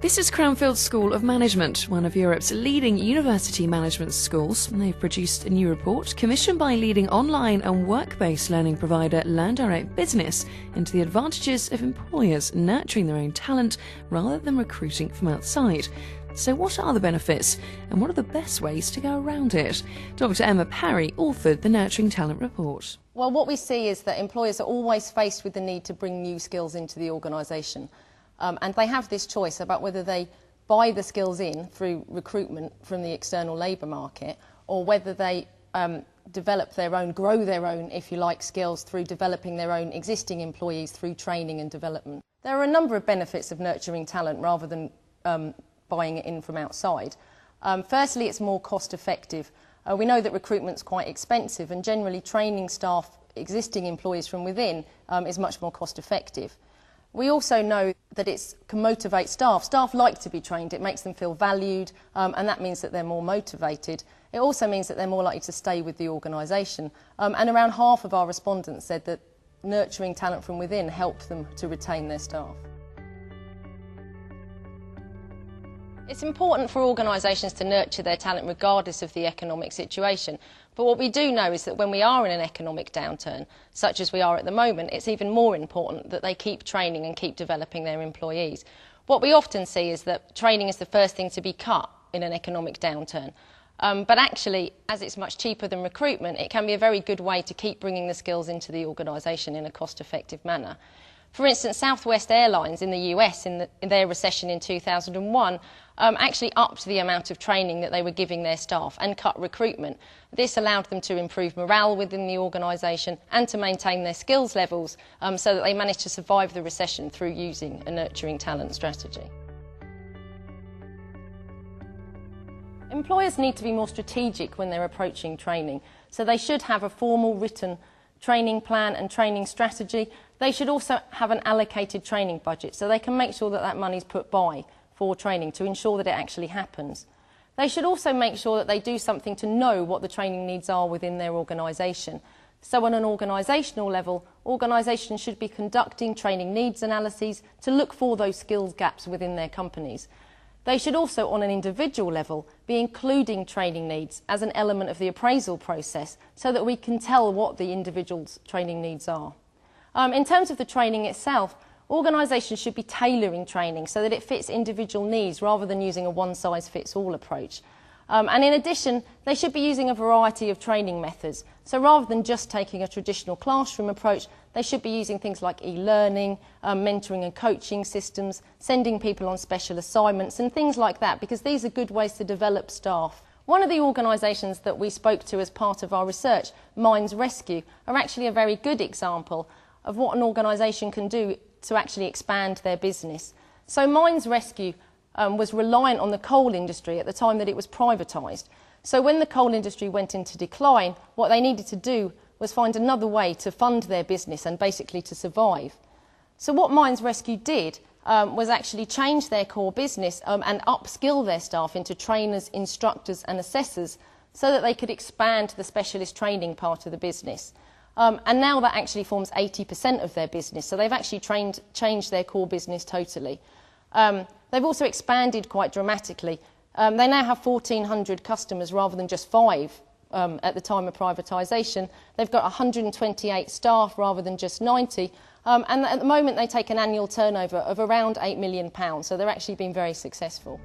This is Cranfield School of Management, one of Europe's leading university management schools. They've produced a new report commissioned by leading online and work-based learning provider LearnDirect Business into the advantages of employers nurturing their own talent rather than recruiting from outside. So what are the benefits and what are the best ways to go around it? Dr. Emma Parry authored the Nurturing Talent report. Well, what we see is that employers are always faced with the need to bring new skills into the organisation. And they have this choice about whether they buy the skills in through recruitment from the external labour market, or whether they develop their own, grow their own, if you like, skills through developing their own existing employees through training and development. There are a number of benefits of nurturing talent rather than buying it in from outside. Firstly, it's more cost effective. We know that recruitment's quite expensive, and generally training staff, existing employees from within, is much more cost effective. We also know that it can motivate staff. Staff like to be trained. It makes them feel valued, and that means that they're more motivated. It also means that they're more likely to stay with the organisation. And around half of our respondents said that nurturing talent from within helped them to retain their staff. It's important for organisations to nurture their talent regardless of the economic situation. But what we do know is that when we are in an economic downturn, such as we are at the moment, it's even more important that they keep training and keep developing their employees. What we often see is that training is the first thing to be cut in an economic downturn. But actually, as it's much cheaper than recruitment, it can be a very good way to keep bringing the skills into the organisation in a cost-effective manner. For instance, Southwest Airlines in the US, in their recession in 2001, actually upped the amount of training that they were giving their staff and cut recruitment. This allowed them to improve morale within the organisation and to maintain their skills levels, so that they managed to survive the recession through using a nurturing talent strategy. Employers need to be more strategic when they're approaching training, so they should have a formal written training plan and training strategy. They should also have an allocated training budget so they can make sure that that money's put by for training to ensure that it actually happens. They should also make sure that they do something to know what the training needs are within their organisation. So on an organisational level, organisations should be conducting training needs analyses to look for those skills gaps within their companies. They should also, on an individual level, be including training needs as an element of the appraisal process so that we can tell what the individual's training needs are. In terms of the training itself, organisations should be tailoring training so that it fits individual needs rather than using a one-size-fits-all approach. And in addition, they should be using a variety of training methods. So rather than just taking a traditional classroom approach, they should be using things like e-learning, mentoring and coaching systems, sending people on special assignments and things like that, because these are good ways to develop staff. One of the organisations that we spoke to as part of our research, Mines Rescue, are actually a very good example of what an organisation can do to actually expand their business. So Mines Rescue was reliant on the coal industry at the time that it was privatised. So when the coal industry went into decline, what they needed to do was find another way to fund their business and basically to survive. So what Mines Rescue did was actually change their core business and upskill their staff into trainers, instructors and assessors so that they could expand the specialist training part of the business. And now that actually forms 80% of their business, so they've actually changed their core business totally. They've also expanded quite dramatically. They now have 1,400 customers rather than just 5 at the time of privatisation. They've got 128 staff rather than just 90, and at the moment they take an annual turnover of around £8 million, so they're actually been very successful.